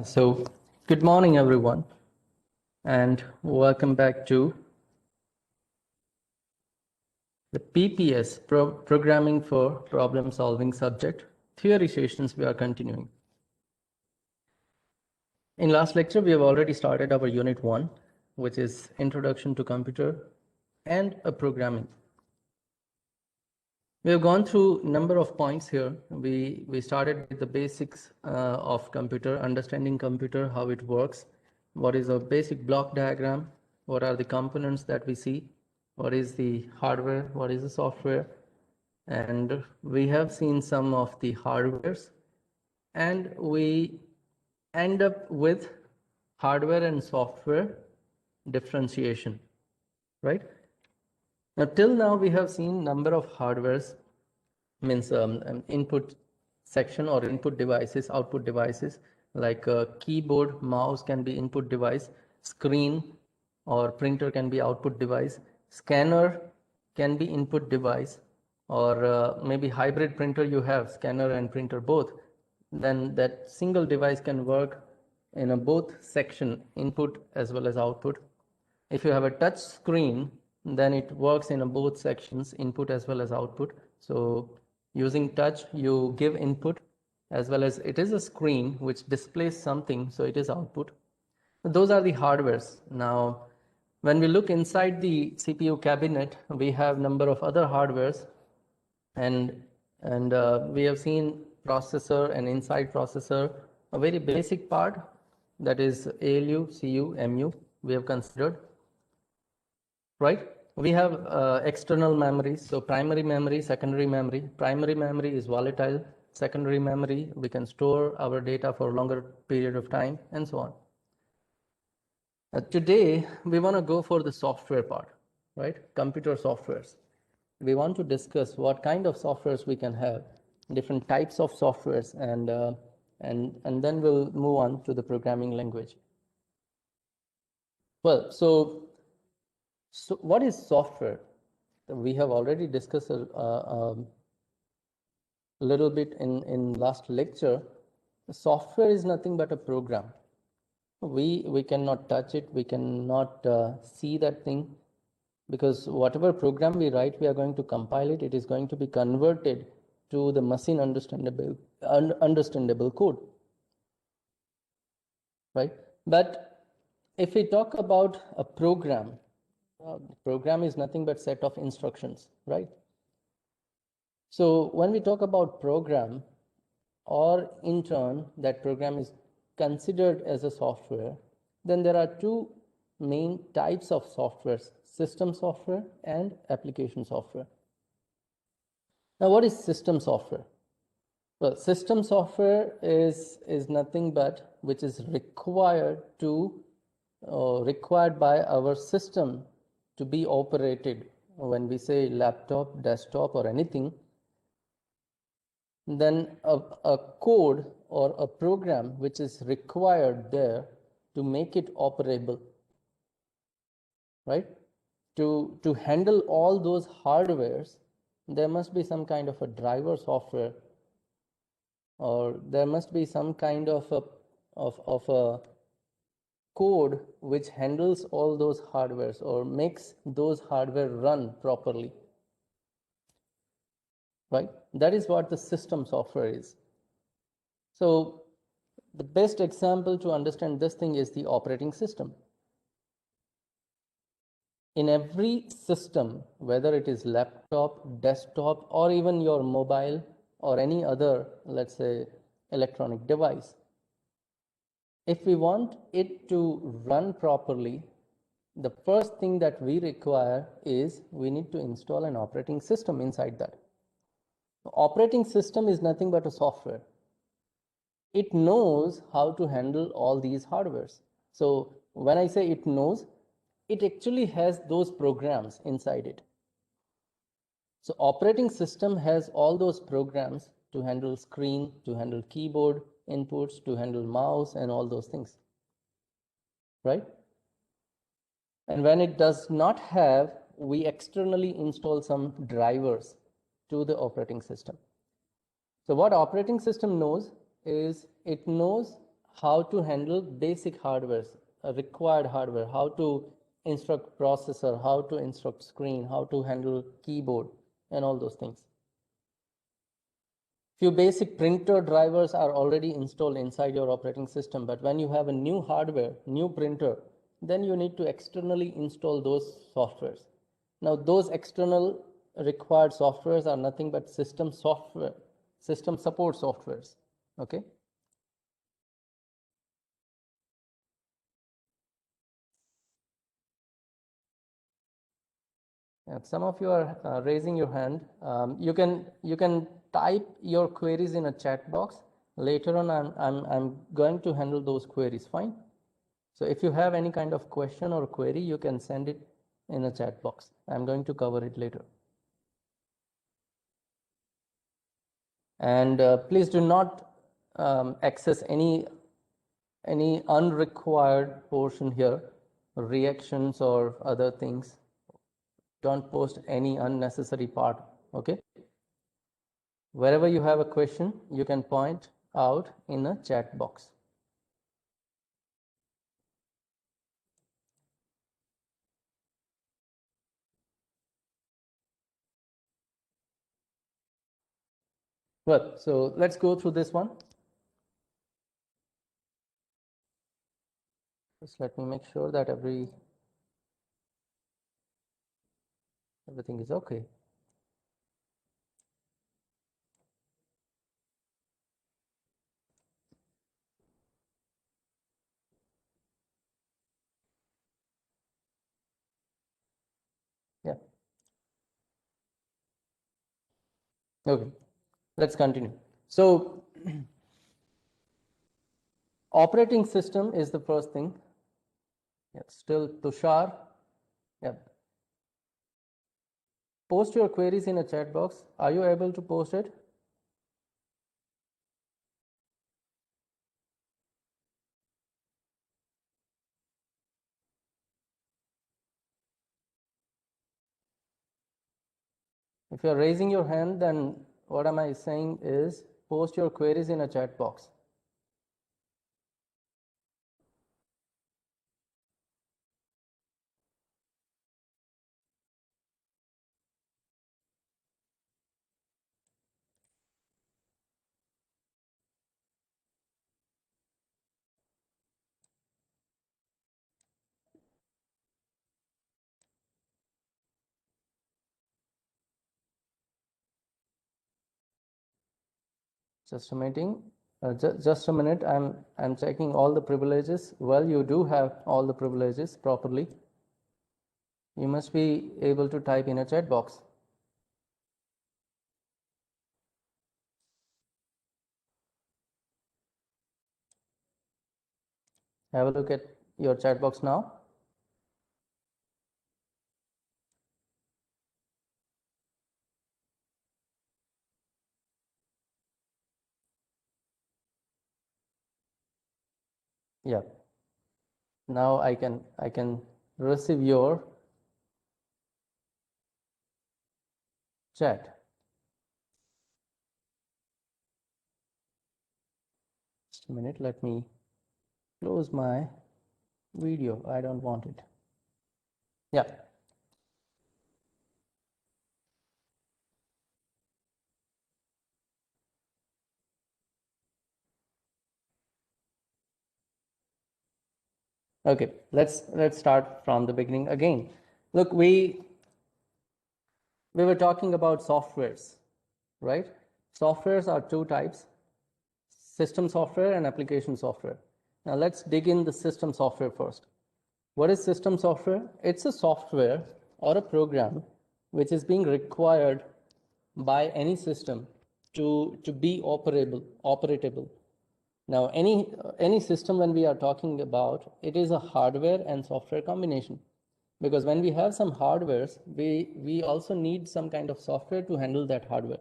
So, good morning, everyone, and welcome back to the PPS Programming for Problem Solving subject theory sessions. We are continuing. In last lecture, we have already started our Unit 1, which is Introduction to Computer and Programming. We have gone through a number of points here. We started with the basics of computer, understanding computer, how it works, what is a basic block diagram, what are the components that we see, what is the hardware, what is the software, and we have seen some of the hardwares, and we end up with hardware and software differentiation, right? Now, till now, we have seen number of hardwares, means input section or input devices, output devices, like a keyboard, mouse can be input device, screen or printer can be output device, scanner can be input device, or maybe hybrid printer you have, scanner and printer both, then that single device can work in a both section, input as well as output. If you have a touch screen, then it works in both sections, input as well as output. So using touch, you give input as well as it is a screen which displays something, so it is output. Those are the hardwares. Now, when we look inside the CPU cabinet, we have number of other hardwares, and we have seen processor and inside processor, a very basic part, that is ALU, CU, MU we have considered. Right? We have external memories. So primary memory, secondary memory. Primary memory is volatile. Secondary memory, we can store our data for a longer period of time, and so on. Today, we want to go for the software part, right? Computer softwares. We want to discuss what kind of softwares we can have, different types of softwares, and then we'll move on to the programming language. Well, so what is software? We have already discussed a little bit in last lecture. Software is nothing but a program. We cannot touch it, we cannot see that thing, because whatever program we write, we are going to compile it, it is going to be converted to the machine understandable code, right? But if we talk about a program, program is nothing but set of instructions, right? So when we talk about program, or in turn that program is considered as a software, then there are two main types of softwares: system software and application software. Now, what is system software? Well, system software is nothing but which is required by our system to be operated. When we say laptop, desktop, or anything, then a code or a program which is required there to make it operable, right? To handle all those hardwares, there must be some kind of a driver software, or there must be some kind of a code which handles all those hardwares or makes those hardware run properly, right? That is what the system software is. So the best example to understand this thing is the operating system. In every system, whether it is laptop, desktop, or even your mobile or any other, let's say, electronic device, if we want it to run properly, the first thing that we require is we need to install an operating system inside that. The operating system is nothing but a software. It knows how to handle all these hardwares. So when I say it knows, it actually has those programs inside it. So operating system has all those programs to handle screen, to handle keyboard inputs, to handle mouse, and all those things, right? And when it does not have, we externally install some drivers to the operating system. So what operating system knows is it knows how to handle basic hardware, required hardware, how to instruct processor, how to instruct screen, how to handle keyboard, and all those things. Few basic printer drivers are already installed inside your operating system, but when you have a new hardware, new printer, then you need to externally install those softwares. Now, those external required softwares are nothing but system software, system support softwares, okay? Yeah, some of you are raising your hand. You can type your queries in a chat box. Later on, I'm going to handle those queries. Fine. So if you have any kind of question or query, you can send it in a chat box. I'm going to cover it later. And please do not access any unrequired portion here, reactions or other things. Don't post any unnecessary part, okay? Wherever you have a question, you can point out in a chat box. Well, so let's go through this one. Just let me make sure that everything is okay. Yeah. Okay. Let's continue. So operating system is the first thing. Yeah, still Tushar. Yeah. Post your queries in a chat box. Are you able to post it? If you're raising your hand, then what am I saying is post your queries in a chat box. Just a meeting. Just a minute. I'm checking all the privileges. Well, you do have all the privileges properly. You must be able to type in a chat box. Have a look at your chat box now. Yeah. Now I can receive your chat. Just a minute. Let me close my video. I don't want it. Yeah. Okay. Let's start from the beginning again. Look, we were talking about softwares, right? Softwares are two types: system software and application software. Now let's dig in the system software first. What is system software? It's a software or a program which is being required by any system to be operatable. Now, any system when we are talking about, it is a hardware and software combination. Because when we have some hardwares, we also need some kind of software to handle that hardware,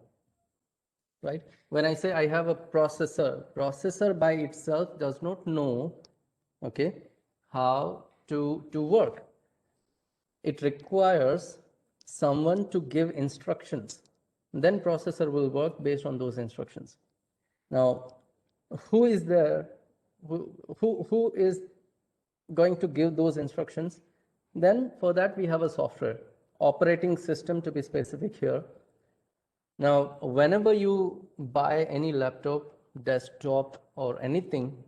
right? When I say I have a processor by itself does not know, okay, how to work. It requires someone to give instructions. Then processor will work based on those instructions. Now, who is there who is going to give those instructions? Then for that we have a software, operating system to be specific here. Now, whenever you buy any laptop, desktop, or anything,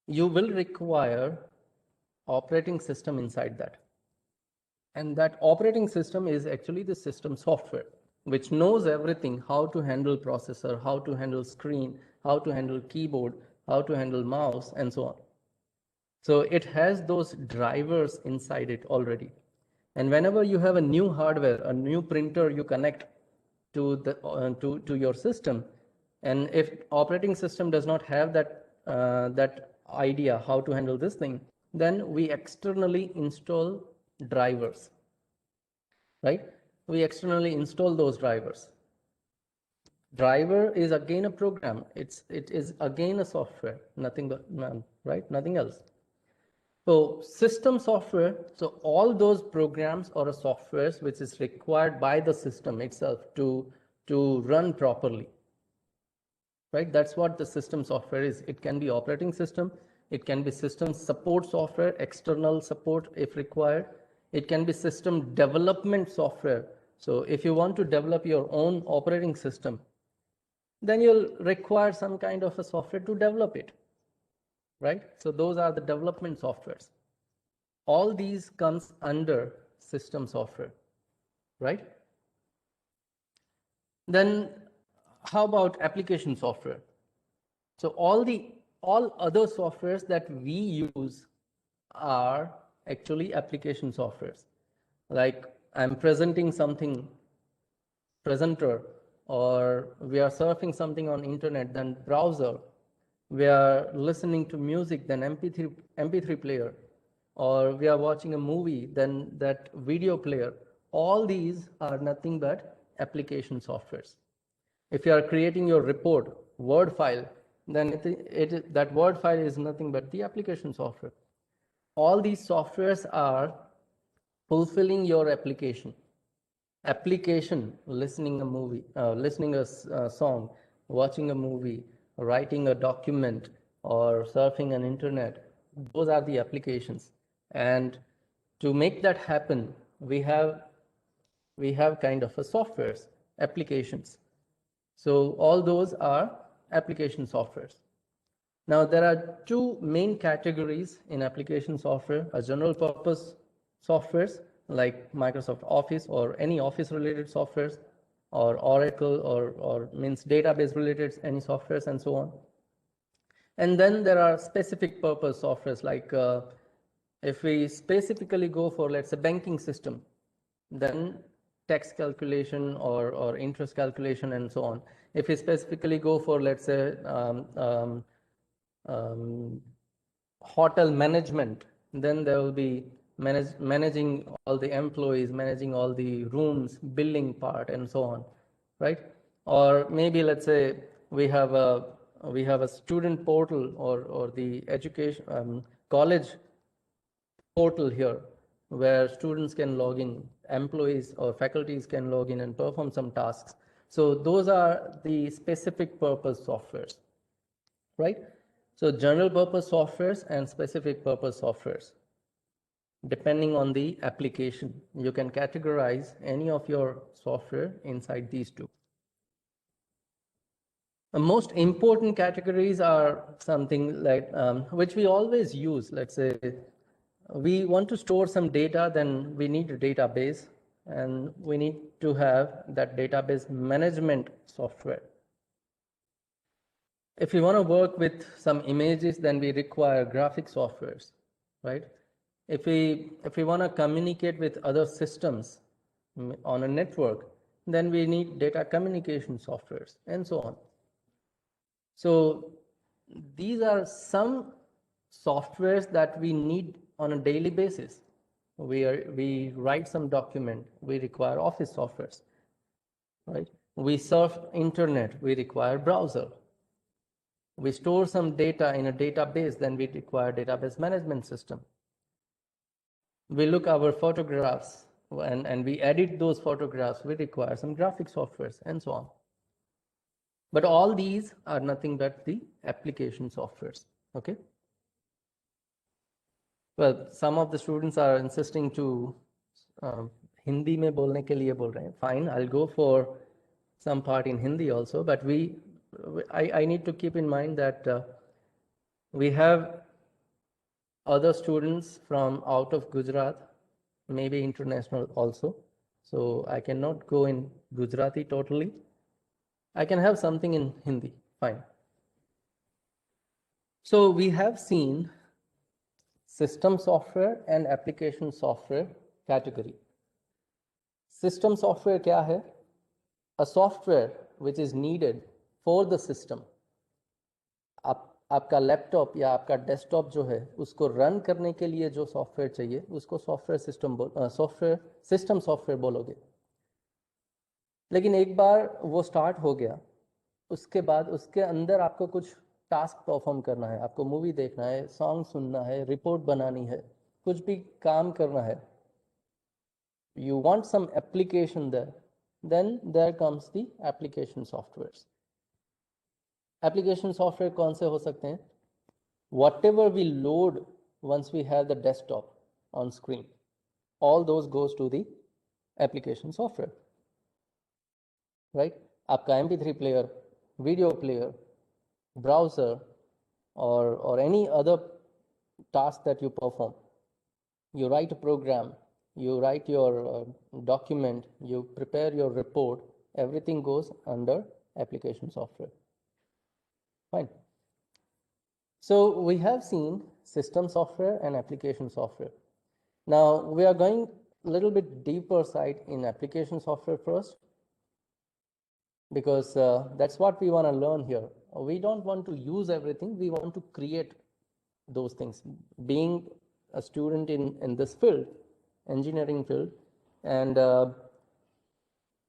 you will require operating system inside that. And that operating system is actually the system software, which knows everything, how to handle processor, how to handle screen, how to handle keyboard, how to handle mouse, and so on. So it has those drivers inside it already. And whenever you have a new hardware, a new printer you connect to the to your system, and if operating system does not have that idea how to handle this thing, then we externally install drivers, right? We externally install those drivers. Driver is again a program. It is again a software, nothing but right, nothing else. So system software, so all those programs or softwares which is required by the system itself to run properly, right? That's what the system software is. It can be operating system, it can be system support software, external support if required. It can be system development software. So if you want to develop your own operating system, then you'll require some kind of a software to develop it, right? So those are the development softwares. All these comes under system software, right? Then how about application software? So all other softwares that we use are actually application softwares. Like I'm presenting something, presenter, or we are surfing something on internet, then browser. We are listening to music, then MP3 player, or we are watching a movie, then that video player. All these are nothing but application softwares. If you are creating your report, Word file, then that Word file is nothing but the application software. All these softwares are fulfilling your application. Application, listening a movie, listening a song, watching a movie, writing a document, or surfing an internet, those are the applications. And to make that happen, we have kind of a softwares, applications. So all those are application softwares. Now there are two main categories in application software: a general purpose softwares like Microsoft Office or any office related softwares, or Oracle, or means database related any softwares, and so on. And then there are specific purpose softwares like if we specifically go for, let's say, banking system, then tax calculation or interest calculation and so on. If we specifically go for, let's say, hotel management, then there will be managing all the employees, managing all the rooms, billing part, and so on, right? Or maybe let's say we have a student portal or the education college portal here, where students can log in, employees or faculties can log in and perform some tasks. So those are the specific purpose softwares, right? So general purpose softwares and specific purpose softwares. Depending on the application, you can categorize any of your software inside these two. The most important categories are something like, which we always use. Let's say we want to store some data, then we need a database, and we need to have that database management software. If we want to work with some images, then we require graphic softwares, right? If we want to communicate with other systems on a network, then we need data communication softwares, and so on. So these are some softwares that we need on a daily basis. We write some document, we require Office softwares, right? We surf internet, we require browser. We store some data in a database, then we require database management system. We look our photographs and we edit those photographs, we require some graphic softwares, and so on. But all these are nothing but the application softwares. Okay. Well, some of the students are insisting to Hindi में बोलने के लिए बोल रहे हैं. Fine, I'll go for some part in Hindi also, but I need to keep in mind that we have other students from out of Gujarat, maybe international also. So I cannot go in Gujarati totally. I can have something in Hindi, fine. So we have seen system software and application software category. System software क्या है? A software which is needed for the system. आपका laptop या आपका desktop जो है उसको run करने के लिए जो सॉफ्टवेयर चाहिए उसको सॉफ्टवेयर सिस्टम सॉफ्टवेयर बोलोगे. लेकिन एक बार वो स्टार्ट हो गया उसके बाद उसके अंदर आपको कुछ टास्क परफॉर्म करना है, आपको मूवी देखना है, सॉन्ग सुनना है, रिपोर्ट बनानी है, कुछ भी काम करना है, you want some application there, then there comes the application softwares. Application software कौन से हो सकते हैं? Whatever we load once we have the desktop on screen, all those goes to the application software, right? आपका MP3 player, video player, browser, or any other task that you perform, you write a program, you write your document, you prepare your report, everything goes under application software. Fine. So we have seen system software and application software. Now we are going a little bit deeper side in application software first, because that's what we want to learn here. We don't want to use everything, we want to create those things. Being a student in this field, engineering field, and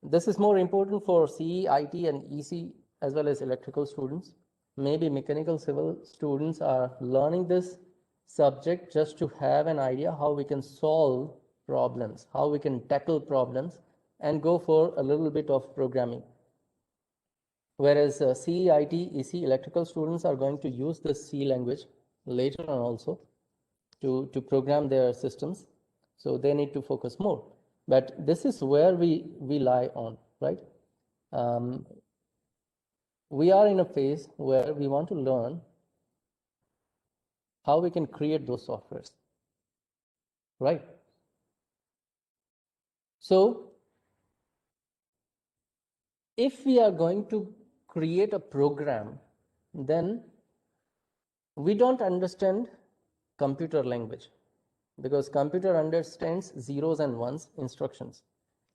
this is more important for CE, IT, and EC as well as electrical students. Maybe mechanical civil students are learning this subject just to have an idea how we can solve problems, how we can tackle problems, and go for a little bit of programming. Whereas CE, IT, EC, electrical students are going to use the C language later on also to program their systems. So they need to focus more. But this is where we lie on, right? We are in a phase where we want to learn how we can create those softwares, right? So if we are going to create a program, then we don't understand computer language, because computer understands zeros and ones instructions,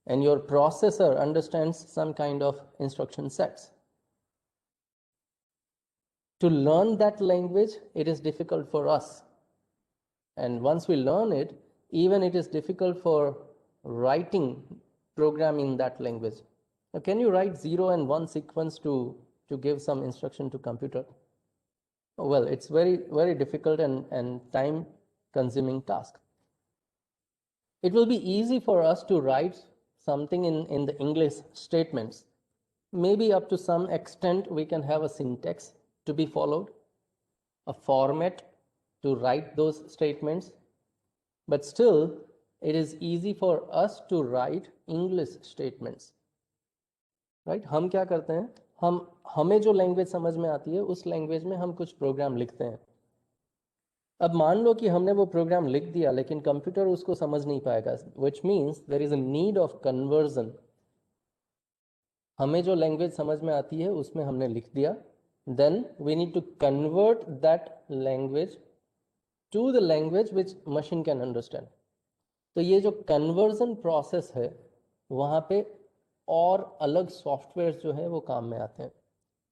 and your processor understands some kind of instruction sets. To learn that language, it is difficult for us. And once we learn it, even it is difficult for writing program in that language. Now, can you write 0 and 1 sequence to give some instruction to computer? Well, it's very, very difficult and time consuming task. It will be easy for us to write something in the English statements. Maybe up to some extent we can have a syntax to be followed, a format to write those statements, but still it is easy for us to write English statements, right? हम क्या करते हैं, हमें जो language समझ में आती है उस लैंग्वेज में हम कुछ प्रोग्राम लिखते हैं. अब मान लो कि हमने वो प्रोग्राम लिख दिया लेकिन कंप्यूटर उसको समझ नहीं पाएगा, which means there is a need of conversion. हमें जो लैंग्वेज समझ में आती है उसमें हमने लिख दिया, then we need to convert that language to the language which machine can understand. तो ये जो conversion process है वहाँ पे और अलग सॉफ्टवेयर जो है वो काम में आते हैं,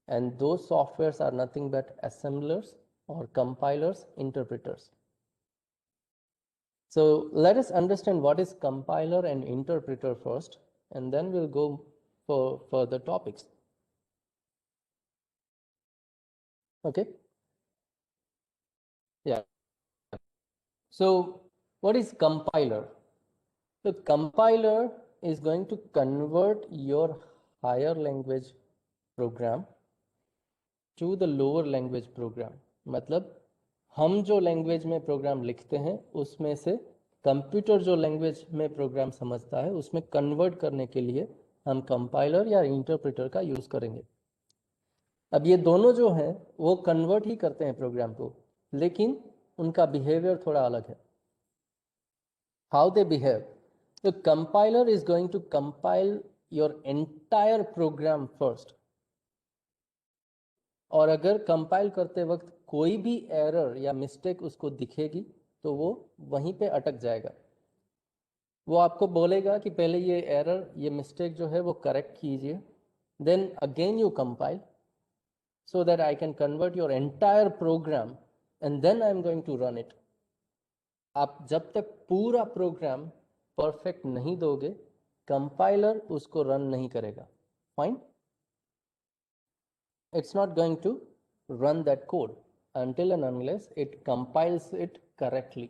and those softwares are nothing but assemblers or compilers, interpreters. So let us understand what is compiler and interpreter first, and then we'll go for further topics. Okay. Yeah. So what is compiler? The compiler is going to convert your higher language program to the lower language program. मतलब हम जो language में programme लिखते हैं उसमें से computer जो language में प्रोग्राम समझता है उसमें कन्वर्ट करने के लिए हम कंपाइलर या इंटरप्रेटर का यूज़ करेंगे। अब ये दोनों जो हैं वो कन्वर्ट ही करते हैं प्रोग्राम को, लेकिन उनका बिहेवियर थोड़ा अलग है। How they behave? The compiler is going to compile your entire program first, और अगर कंपाइल करते वक्त कोई भी एरर या मिस्टेक उसको दिखेगी तो वो वहीं पे अटक जाएगा। वो आपको बोलेगा कि पहले ये एरर, ये मिस्टेक जो है वो करेक्ट कीजिए, then again you compile so that I can convert your entire program and then I am going to run it. आप जब तक पूरा प्रोग्राम परफेक्ट नहीं दोगे, कंपाइलर उसको रन नहीं करेगा। Fine, it's not going to run that code until and unless it compiles it correctly.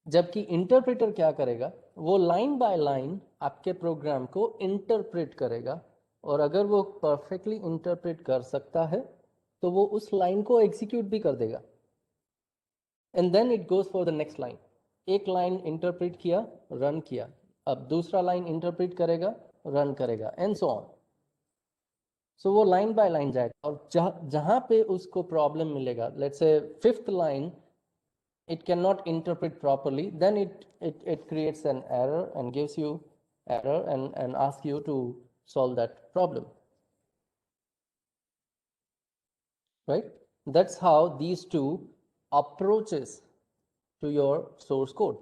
जबकि इंटरप्रेटर क्या करेगा, वो लाइन बाय लाइन आपके प्रोग्राम को इंटरप्रेट करेगा, और अगर वो परफेक्टली इंटरप्रेट कर सकता है तो वो उस लाइन को एग्जीक्यूट भी कर देगा, and then it goes for the next line. एक लाइन इंटरप्रेट किया, रन किया, अब दूसरा लाइन इंटरप्रेट करेगा, रन करेगा, एंड सो ऑन। सो वो लाइन बाय लाइन जाएगा, और जहां पे उसको प्रॉब्लम मिलेगा, let's say fifth line it cannot interpret properly, then it creates an error and gives you error and asks you to solve that problem, right? That's how these two approaches to your source code.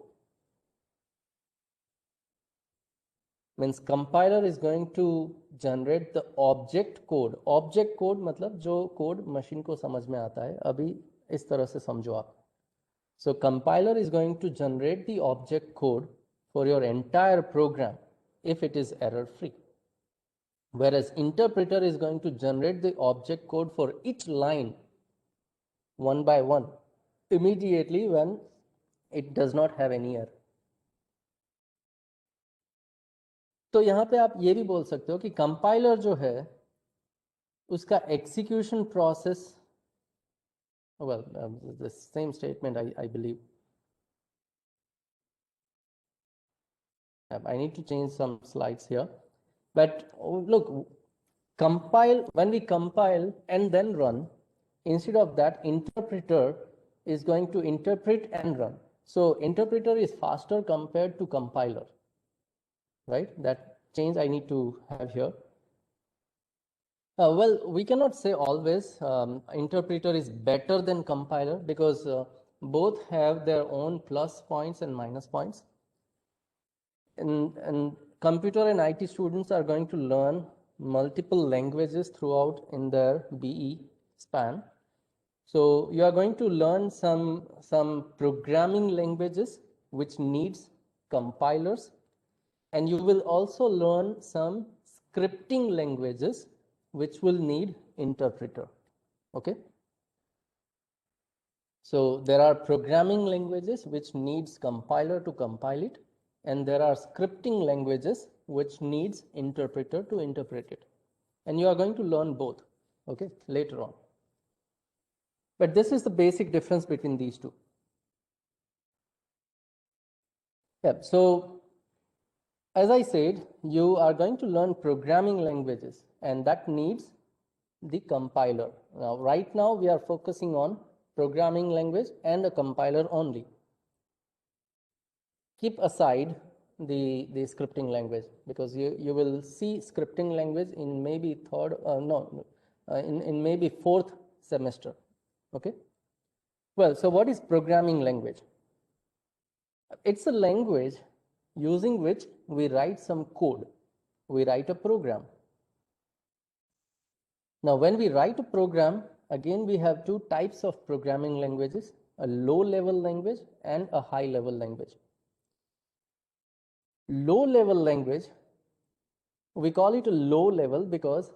Means compiler is going to generate the object code. Object code मतलब जो code machine को समझ में आता है, अभी इस तरह से समझो आप। So compiler is going to generate the object code for your entire program if it is error free, whereas interpreter is going to generate the object code for each line one by one immediately when it does not have any error. तो यहाँ पे आप ये भी बोल सकते हो कि कंपाइलर जो है उसका execution process, well, the same statement I believe. I need to change some slides here, but look, when we compile and then run, instead of that, interpreter is going to interpret and run. So interpreter is faster compared to compiler, right? That change I need to have here. Well, we cannot say always interpreter is better than compiler, because both have their own plus points and minus points. And computer and IT students are going to learn multiple languages throughout in their BE span. So you are going to learn some programming languages which needs compilers, and you will also learn some scripting languages which will need interpreter. Okay. So there are programming languages which needs compiler to compile it, and there are scripting languages which needs interpreter to interpret it, and you are going to learn both, okay, later on. But this is the basic difference between these two. Yeah, so as I said, you are going to learn programming languages, and that needs the compiler. Now, right now we are focusing on programming language and a compiler only. Keep aside the scripting language, because you will see scripting language in maybe in maybe fourth semester. Okay. Well, so what is programming language? It's a language using which we write some code. We write a program. Now, when we write a program, again we have two types of programming languages: a low-level language and a high-level language. Low-level language, we call it a low level because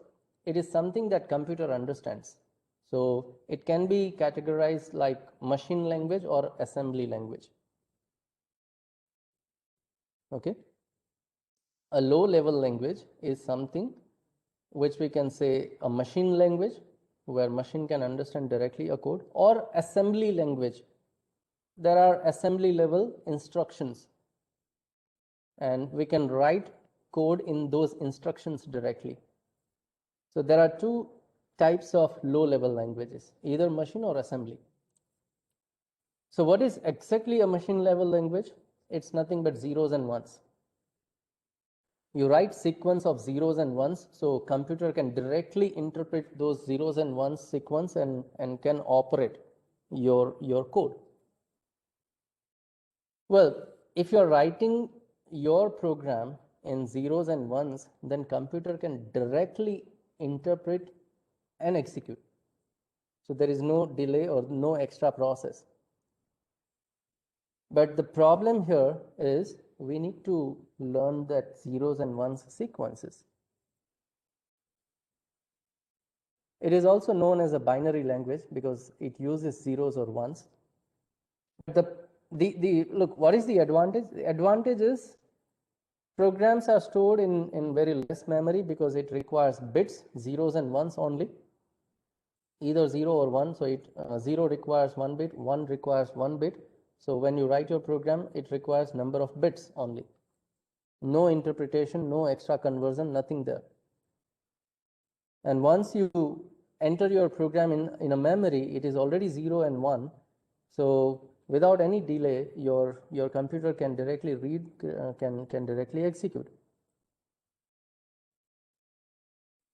it is something that computer understands. So it can be categorized like machine language or assembly language. Okay. A low level language is something which we can say a machine language, where machine can understand directly a code, or assembly language. There are assembly level instructions, and we can write code in those instructions directly. So there are two types of low level languages, either machine or assembly. So what is exactly a machine level language? It's nothing but zeros and ones. You write sequence of zeros and ones, so computer can directly interpret those zeros and ones sequence and can operate your code. Well, if you're writing your program in zeros and ones, then computer can directly interpret and execute. So there is no delay or no extra process. But the problem here is we need to learn that zeros and ones sequences. It is also known as a binary language because it uses zeros or ones. Look, what is the advantage? The advantage is programs are stored in very less memory because it requires bits, zeros and ones only, either 0 or 1. So it 0 requires 1 bit, 1 requires 1 bit. So when you write your program, it requires number of bits only. No interpretation, no extra conversion, nothing there. And once you enter your program in a memory, it is already 0 and 1. So without any delay, your computer can directly read, can directly execute.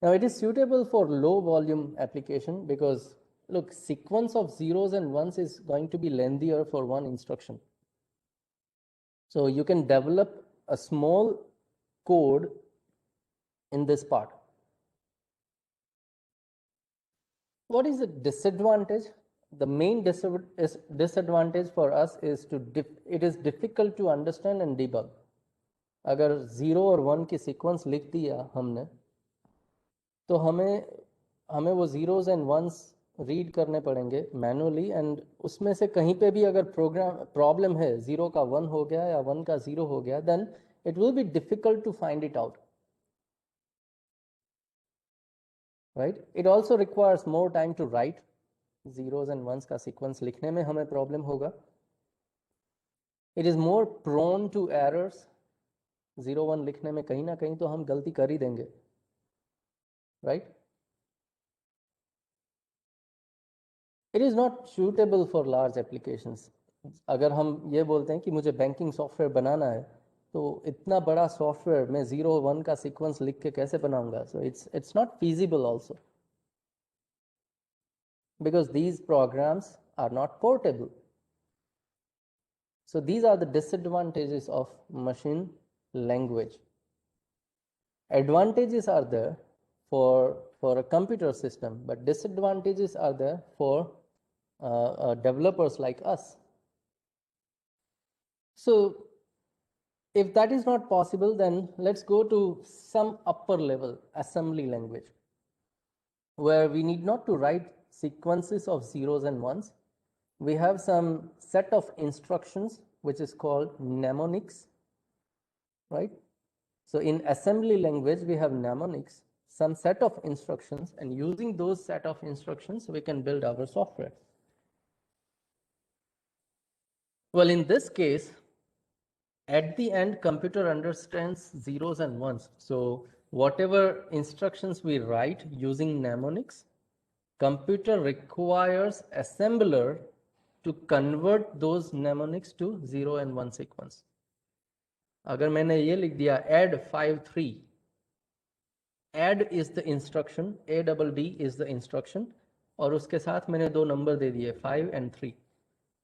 Now it is suitable for low volume application because look, sequence of zeros and ones is going to be lengthier for one instruction. So you can develop a small code in this part. What is the disadvantage? The main disadvantage for us is it is difficult to understand and debug. अगर 0 और 1 की sequence लिख दिया हमने तो हमें वो zeros and ones read करने पड़ेंगे मैनुअली, एंड उसमें से कहीं पे भी अगर प्रॉब्लम है, 0 का 1 हो गया या 1 का 0 हो गया, then it will be difficult to find it out, right. It also requires more time to write. zeros and ones का सीक्वेंस लिखने में हमें प्रॉब्लम होगा. It is more prone to errors. 0-1 लिखने में कहीं ना कहीं तो हम गलती कर ही देंगे, right. It is not suitable for large applications. अगर हम ये बोलते हैं कि मुझे बैंकिंग सॉफ्टवेयर बनाना है, तो इतना बड़ा सॉफ्टवेयर मैं 0-1 का सीक्वेंस लिख के कैसे बनाऊंगा? So it's not feasible also, because these programs are not portable. So these are the disadvantages of machine language. Advantages are there for a computer system, but disadvantages are there for developers like us. So if that is not possible, then let's go to some upper level assembly language, where we need not to write sequences of zeros and ones. We have some set of instructions which is called mnemonics, right? So in assembly language we have mnemonics, some set of instructions, and using those set of instructions we can build our software. Well, in this case, at the end computer understands zeros and ones. So whatever instructions we write using mnemonics, computer requires assembler to convert those mnemonics to 0 and 1 sequence. अगर मैंने ये लिख दिया add 5 3, add is the instruction, ADD is the instruction, और उसके साथ मैंने दो नंबर दे दिए 5 and 3.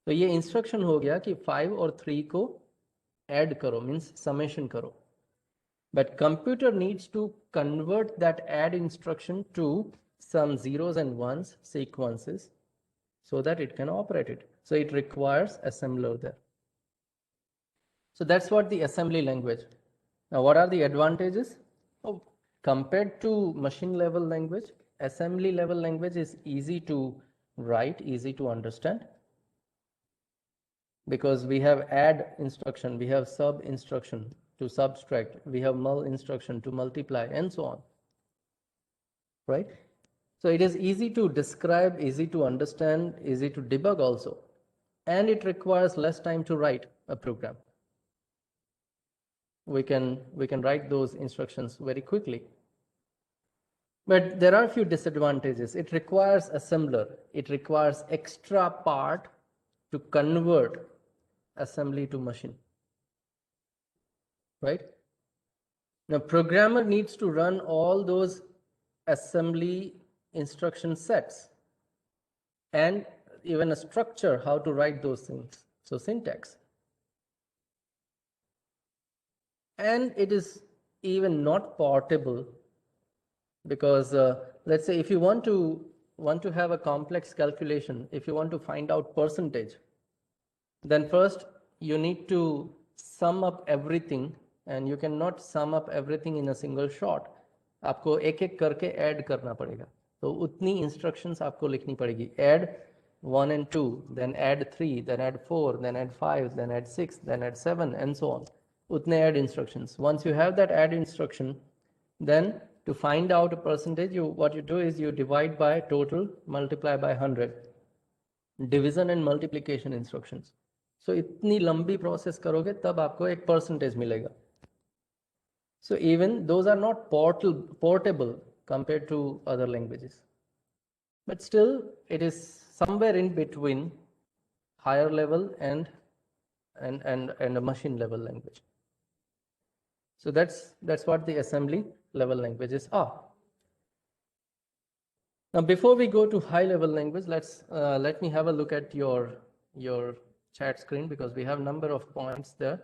तो ये इंस्ट्रक्शन हो गया कि 5 और 3 को add करो, मीन्स समेशन करो. But computer needs to convert that add instruction to some zeros and ones sequences so that it can operate it. So it requires assembler there. So that's what the assembly language. Now what are the advantages? Oh, compared to machine level language, assembly level language is easy to write, easy to understand, because we have add instruction, we have sub instruction to subtract, we have mul instruction to multiply, and so on. right? So it is easy to describe, easy to understand, easy to debug also, and it requires less time to write a program. We can write those instructions very quickly. But there are a few disadvantages. It requires assembler. It requires extra part to convert assembly to machine, right? Now, programmer needs to run all those assembly instruction sets and even a structure how to write those things. So syntax. And it is even not portable because let's say if you want to have a complex calculation, if you want to find out percentage, then first you need to sum up everything, and you cannot sum up everything in a single shot. आपको एक एक करके add करना पड़ेगा, तो उतनी instructions आपको लिखनी पड़ेगी. Add 1 and 2, then add 3, then add 4, then add 5, then add 6, then add 7, and so on. उतने add instructions. Once you have that add instruction, then to find out a percentage, what you do is you divide by total, multiply by 100. Division and multiplication instructions. So इतनी लंबी process करोगे तब आपको एक percentage मिलेगा. So even those are not portable compared to other languages, but still it is somewhere in between higher level and a machine level language. So that's what the assembly level languages are. Now, before we go to high level language, let me have a look at your chat screen, because we have a number of points there.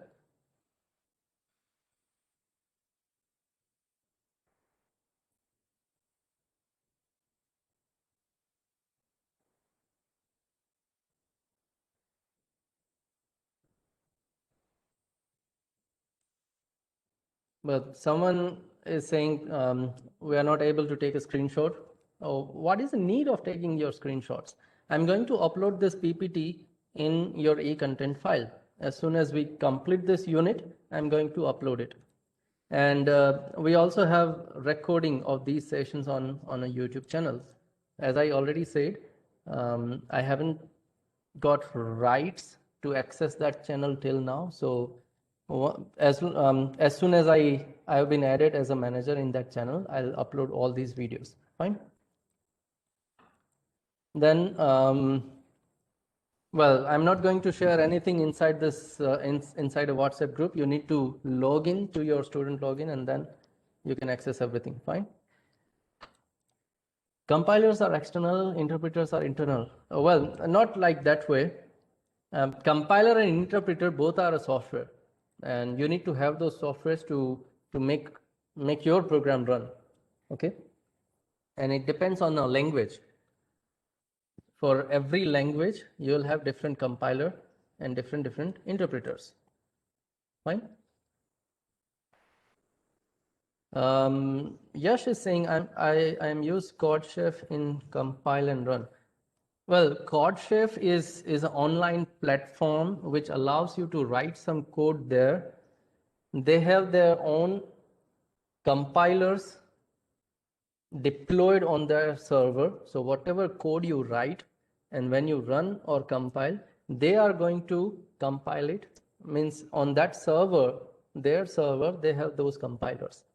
But someone is saying we are not able to take a screenshot. Oh, what is the need of taking your screenshots? I'm going to upload this PPT in your e-content file. As soon as we complete this unit, I'm going to upload it. And we also have recording of these sessions on a YouTube channel. As I already said, I haven't got rights to access that channel till now. So as soon as I have been added as a manager in that channel, I'll upload all these videos. Fine. Then, well, I'm not going to share anything inside this inside a WhatsApp group. You need to log in to your student login, and then you can access everything. Fine. Compilers are external, interpreters are internal. Well, not like that way. Compiler and interpreter both are a software, and you need to have those softwares to make your program run. Okay, and it depends on a language. For every language, you will have different compiler and different interpreters. Fine. Yash is saying I am use CodeChef in compile and run. Well, CodeChef is an online platform which allows you to write some code there. They have their own compilers deployed on their server. So whatever code you write, and when you run or compile, they are going to compile it. Means on that server, their server, they have those compilers.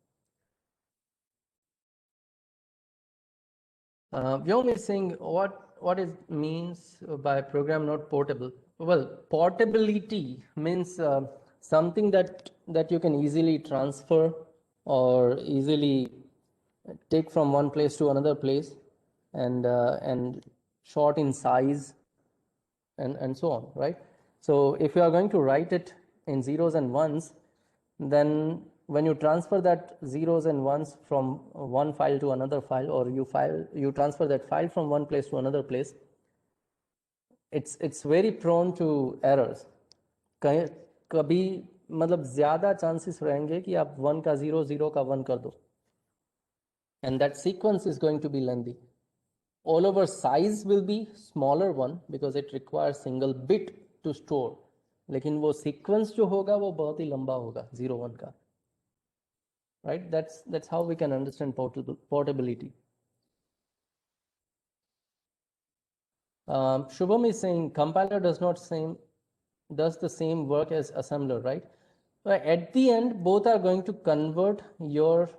Vyom is saying what is means by program not portable. Well, portability means something that you can easily transfer or easily take from one place to another place, and short in size, and so on, right? So if you are going to write it in zeros and ones, then when you transfer that zeros and ones from one file to another file, or you transfer that file from one place to another place, it's very prone to errors. कभी मतलब ज्यादा chances रहेंगे कि आप 1 का 0, 0 का 1 कर दो, and that sequence is going to be lengthy. All over size will be smaller one because it requires single bit to store, लेकिन वो sequence जो होगा वो बहुत ही लंबा होगा 0, 1 का, right? That's how we can understand portability. Shubham is saying compiler does the same work as assembler, right? But at the end, both are going to convert your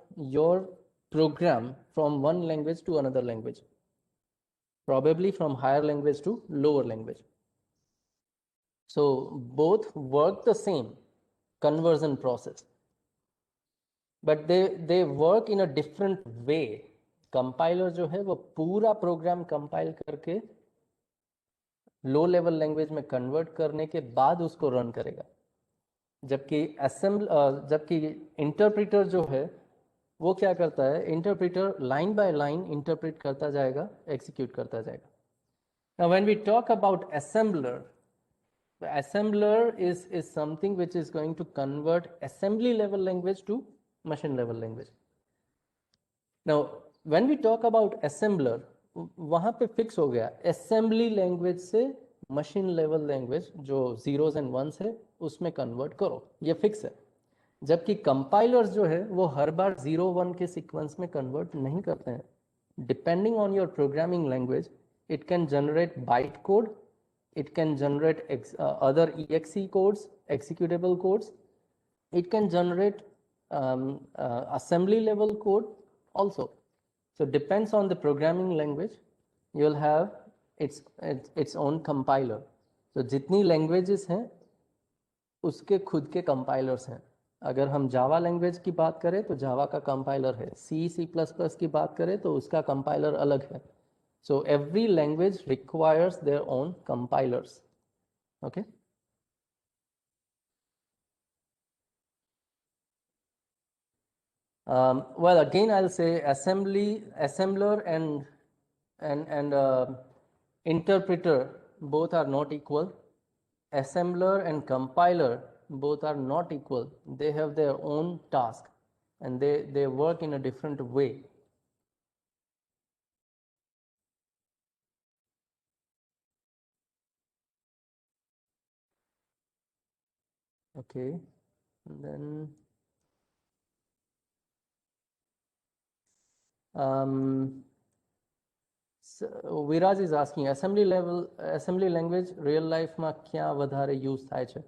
program from one language to another language, probably from higher language to lower language. So both work the same conversion process, but they work in a different way. Compiler जो है वो पूरा program compile करके low level language में convert करने के बाद उसको रन करेगा, जबकि इंटरप्रेटर जो है वो क्या करता है, interpreter line by line interpret करता जाएगा, एग्जीक्यूट करता जाएगा. Now when we talk about assembler, the assembler is something which is going to convert assembly level language to machine level language. Now when we talk about assembler, वहाँ पे fix हो गया assembly language से machine level language जो zeros and once है उसमें convert करो, ये फिक्स है. जबकि कंपाइलर्स जो है वो हर बार 0-1 के सीक्वेंस में कन्वर्ट नहीं करते हैं. Depending on your programming language, it can generate byte code, it can generate other exe codes, executable codes, it can generate assembly level code also. So depends on the programming language, you will have its own compiler. So जितनी languages हैं उसके खुद के compilers हैं. अगर हम Java language की बात करें तो जावा का कंपाइलर है, C++ की बात करें तो उसका कंपाइलर अलग है. So every language requires their own compilers. Okay. Well, again, I'll say assembler and interpreter both are not equal. Assembler and compiler both are not equal. They have their own task and they work in a different way. Okay, and then so Viraj is asking assembly language real life માં ક્યાં વધારે use થાય છે?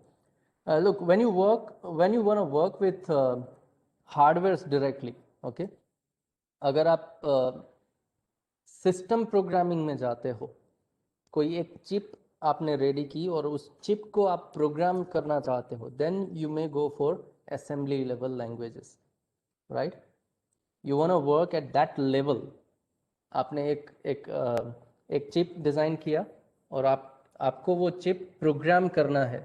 Look, when you want to work with hardwares directly, okay, अगर आप system programming में जाते हो, कोई एक चिप आपने रेडी की और उस चिप को आप प्रोग्राम करना चाहते हो, then you may go for assembly level languages, right? You want to work at that level. आपने एक चिप डिज़ाइन किया और आपको वो चिप प्रोग्राम करना है,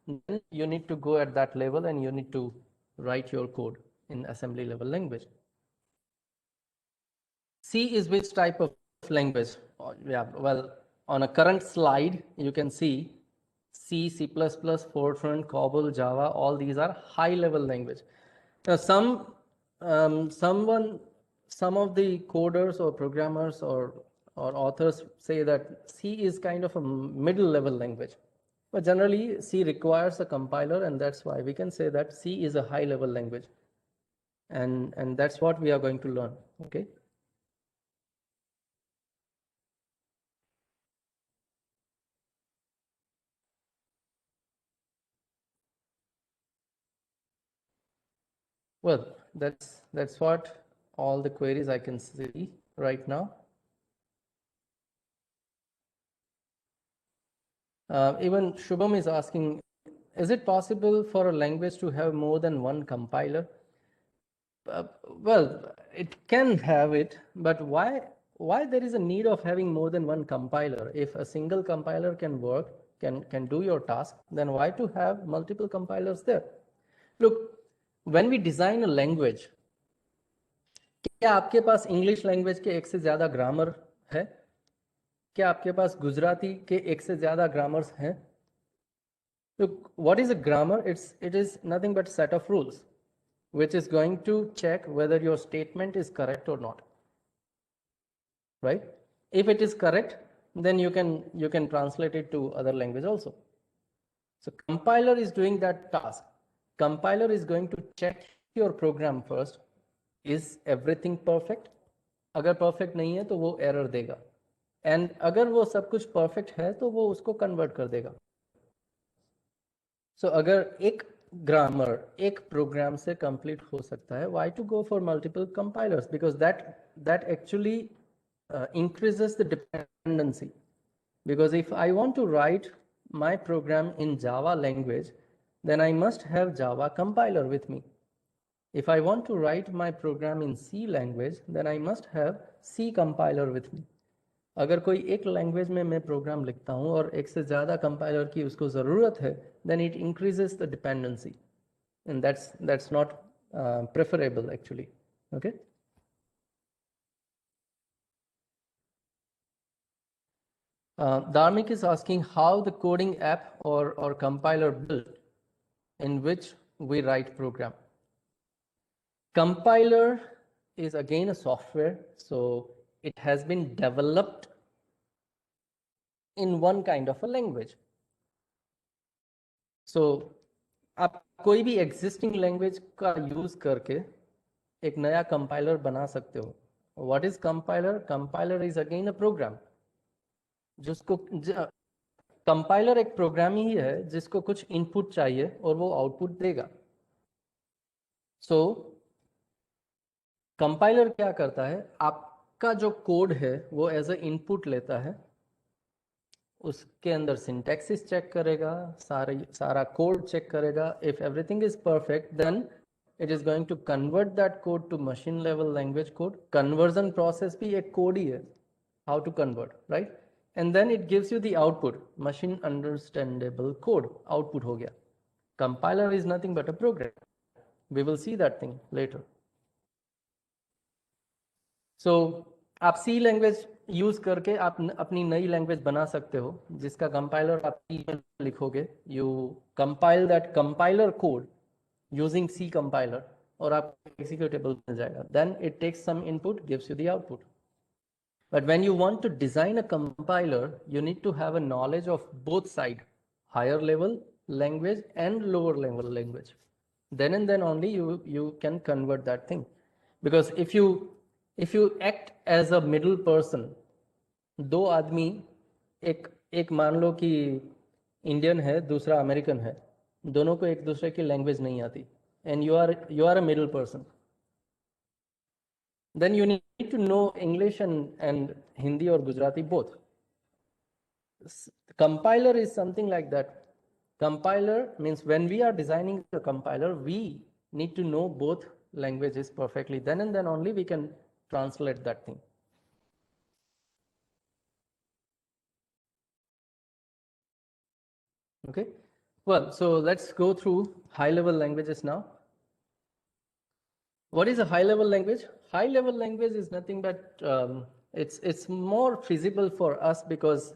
then you need to go at that level and you need to write your code in assembly level language. C is which type of language? Yeah, well, on a current slide you can see C, C++, Fortran, COBOL, Java, all these are high level language. Now some of the coders or programmers or authors say that C is kind of a middle level language. But generally, C requires a compiler, and that's why we can say that C is a high-level language. And that's what we are going to learn, okay? Well, that's what all the queries I can see right now. Even Shubham is asking, is it possible for a language to have more than one compiler? Well, it can have it, but why there is a need of having more than one compiler? If a single compiler can work, can do your task, then why to have multiple compilers there? Look, when we design a language, क्या आपके पास English language के एक से ज़्यादा grammar है? क्या आपके पास गुजराती के एक से ज़्यादा ग्रामर्स हैं? Look, what is a grammar? It is nothing but set of rules, which is going to check whether your statement is correct or not, right? If it is correct, then you can translate it to other language also. So compiler is doing that task. Compiler is going to check your program first. Is everything perfect? अगर perfect नहीं है तो वो error देगा. And अगर वो सब कुछ परफेक्ट है तो वो उसको कन्वर्ट कर देगा. सो अगर एक ग्रामर एक प्रोग्राम से कंप्लीट हो सकता है, why to go for multiple compilers? Because that actually increases the dependency. Because if I want to write my program in Java language, then I must have Java compiler with me. If I want to write my program in C language, then I must have C compiler with me. अगर कोई एक language में मैं programme लिखता हूँ और एक से ज़्यादा कंपाइलर की उसको ज़रूरत है, then it increases the dependency, and that's not preferable actually. Okay. Dharmik is asking how the coding app or compiler built in which we write program. Compiler is again a software, so it has been developed in one kind of a language. So आप कोई भी existing language का use करके एक नया compiler बना सकते हो. What is compiler? Compiler is again a program. जिसको कंपाइलर एक प्रोग्राम ही है जिसको कुछ इनपुट चाहिए और वो आउटपुट देगा. सो कंपाइलर क्या करता है, आपका जो कोड है वो एज अ इनपुट लेता है, उसके अंदर सिंटैक्सिस चेक करेगा, सारा कोड चेक करेगा. If everything is perfect then it is going to convert that code to machine level language code. Conversion process भी एक कोड ही है, how to convert, right. And then it gives you the output, machine understandable code. Output हो गया. Compiler is nothing but a program. We will see that thing later. So आप C language use करके आप अपनी नई language बना सकते हो जिसका कंपाइलर आप C में लिखोगे. You compile that compiler code using C compiler और आपको एग्जीक्यूटेबल मिल जाएगा. Then it takes some input, gives you the output. But when you want to design a compiler, you need to have a knowledge of both sides, higher level language and lower level language. Then and then only you can convert that thing. Because if you act as a middle person, दो आदमी एक मान लो कि Indian है दूसरा American है, दोनों को एक दूसरे की लैंग्वेज नहीं आती, and you are a middle person, then you need to know English and Hindi or Gujarati both. Compiler is something like that. Compiler means when we are designing the compiler, we need to know both languages perfectly. Then and then only we can translate that thing. Okay. Well, so let's go through high-level languages now. What is a high-level language? High-level language is nothing but it's more feasible for us because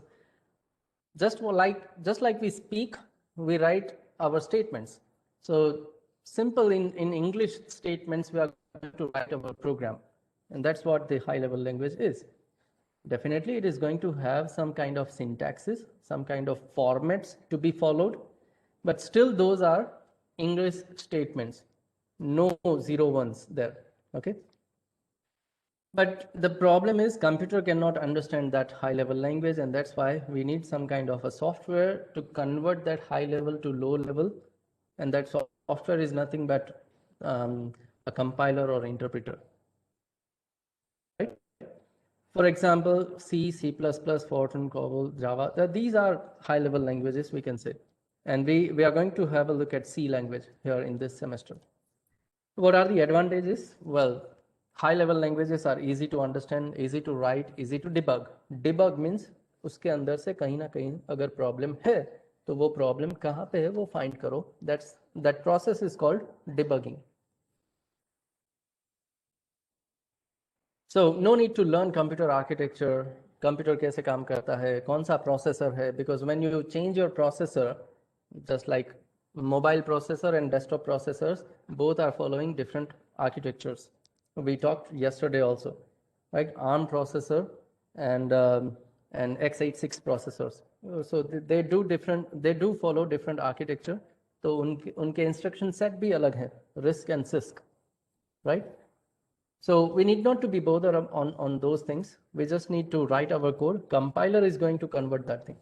just like we speak, we write our statements. So simple in English statements, we are going to write our program, and that's what the high-level language is. Definitely, it is going to have some kind of syntaxes, some kind of formats to be followed, but still those are English statements. No 0 1s there. Okay. But the problem is computer cannot understand that high level language, and that's why we need some kind of a software to convert that high level to low level, and that software is nothing but a compiler or interpreter. Right? For example, C, C++, Fortran, COBOL, Java, these are high level languages we can say, and we are going to have a look at C language here in this semester. What are the advantages? Well, high-level languages are easy to understand, easy to write, easy to debug. Debug means उसके अंदर से कहीं ना कहीं अगर problem है तो वो प्रॉब्लम कहाँ पे है वो फाइंड करो. That process is called debugging. So no need to learn computer architecture. Computer कैसे काम करता है, कौन सा प्रोसेसर है, because when you change your processor, just like mobile processor and desktop processors, both are following different architectures. We talked yesterday also, right? ARM processor and x86 processors. So they do follow different architecture. तो उनके instruction set भी अलग है, RISC and CISC, right? So we need not to be bothered on those things. We just need to write our code. Compiler is going to convert that thing.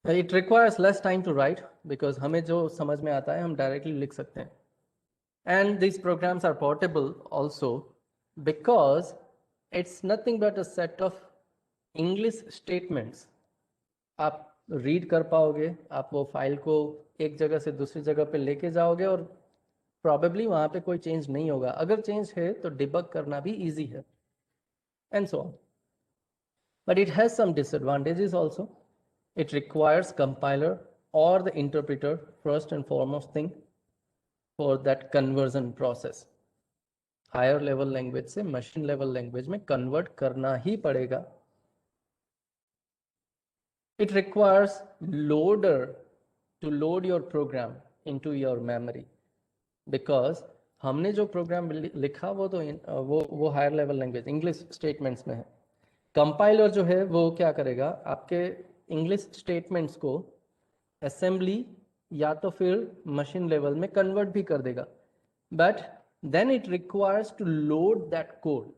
It requires less time to write because हमें जो समझ में आता है हम directly लिख सकते हैं. And these programs are portable also because it's nothing but a set of English statements. आप रीड कर पाओगे, आप वो फाइल को एक जगह से दूसरी जगह पे लेके जाओगे और प्रॉबेबली वहाँ पे कोई चेंज नहीं होगा. अगर चेंज है तो डिबग करना भी इजी है and so on. But it has some disadvantages also. It requires compiler or the interpreter first and foremost thing for that conversion process. Higher level language से machine level language में convert करना ही पड़ेगा. It requires loader to load your program into your memory because हमने जो programme लिखा वो तो वो higher level language English statements में है. कंपाइलर जो है वो क्या करेगा, आपके इंग्लिश स्टेटमेंट्स को असेंबली या तो फिर मशीन लेवल में कन्वर्ट भी कर देगा. But then it requires to load that code.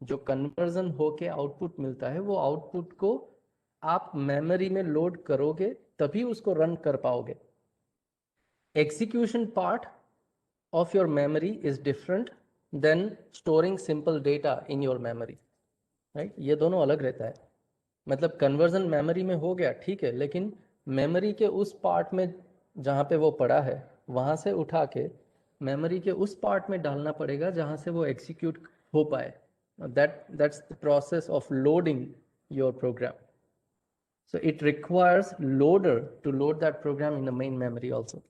जो कन्वर्जन होके आउटपुट मिलता है वो आउटपुट को आप मेमोरी में लोड करोगे तभी उसको रन कर पाओगे. Execution part of your memory is different than storing simple data in your memory, right? ये दोनों अलग रहता है. मतलब कन्वर्जन मेमोरी में हो गया ठीक है, लेकिन मेमोरी के उस पार्ट में जहाँ पे वो पड़ा है वहाँ से उठा के मेमोरी के उस पार्ट में डालना पड़ेगा जहाँ से वो एग्जीक्यूट हो पाए. That's the process of loading your program. So it requires loader to load that program in the main memory also.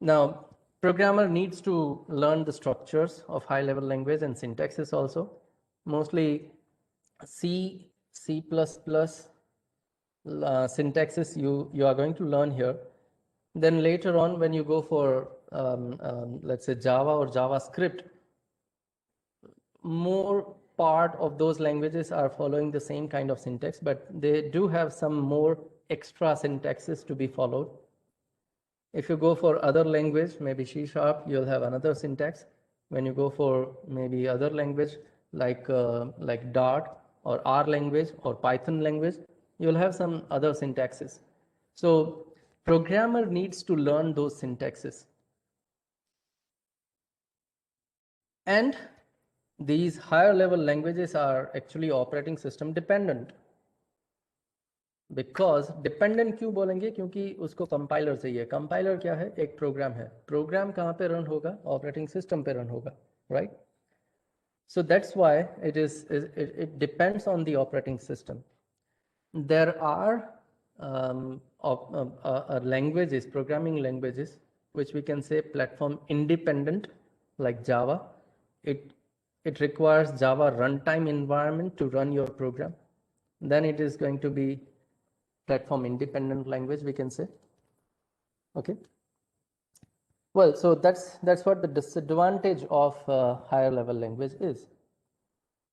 Now, programmer needs to learn the structures of high-level language and syntaxes also. Mostly C, C++ syntaxes you are going to learn here. Then later on, when you go for, let's say, Java or JavaScript, more part of those languages are following the same kind of syntax, but they do have some more extra syntaxes to be followed. If you go for other language, maybe C#, you'll have another syntax. When you go for maybe other language like Dart or R language or Python language, you'll have some other syntaxes. So programmer needs to learn those syntaxes. And these higher level languages are actually operating system dependent. Because dependent क्यों बोलेंगे, क्योंकि उसको compiler चाहिए. Compiler क्या है, एक programme है. Programme कहाँ पे रन होगा, ऑपरेटिंग सिस्टम पे रन होगा, right? So that's why it depends on the operating system. There are languages, programming languages, which we can say platform independent, like Java. It requires Java runtime environment to run your program. Then it is going to be platform independent language, we can say. Okay, well, so that's what the disadvantage of higher level language is.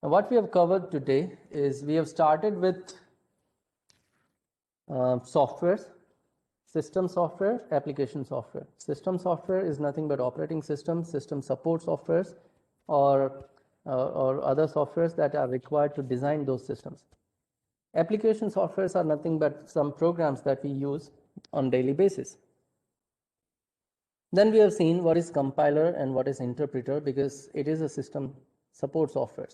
Now, what we have covered today is we have started with softwares, system software, application software. System software is nothing but operating systems, system support softwares, or other softwares that are required to design those systems. Application softwares are nothing but some programs that we use on daily basis. Then we have seen what is compiler and what is interpreter, because it is a system support software.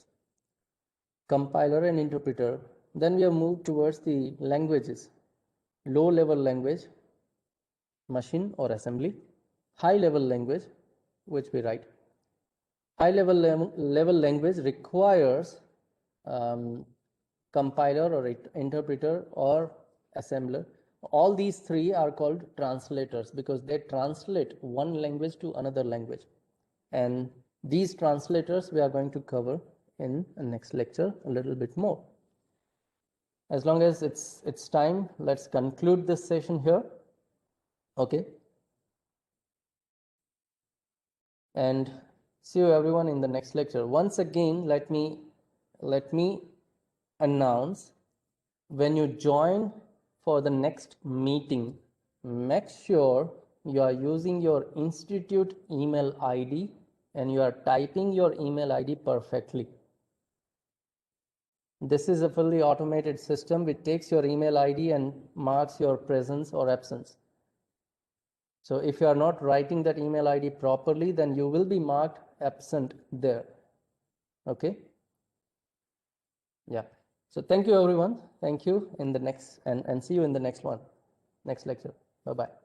Compiler and interpreter. Then we have moved towards the languages. Low level language, machine or assembly. High level language, which we write. High level language requires compiler or interpreter or assembler. All these three are called translators because they translate one language to another language. And these translators we are going to cover in the next lecture a little bit more. As long as it's time, let's conclude this session here. Okay. And see you everyone in the next lecture. Once again, let me announce, when you join for the next meeting, make sure you are using your institute email ID and you are typing your email ID perfectly. This is a fully automated system which takes your email ID and marks your presence or absence. So if you are not writing that email ID properly, then you will be marked absent there. Okay. Yeah. So thank you everyone. Thank you in the next and see you in the next one, next lecture. Bye-bye.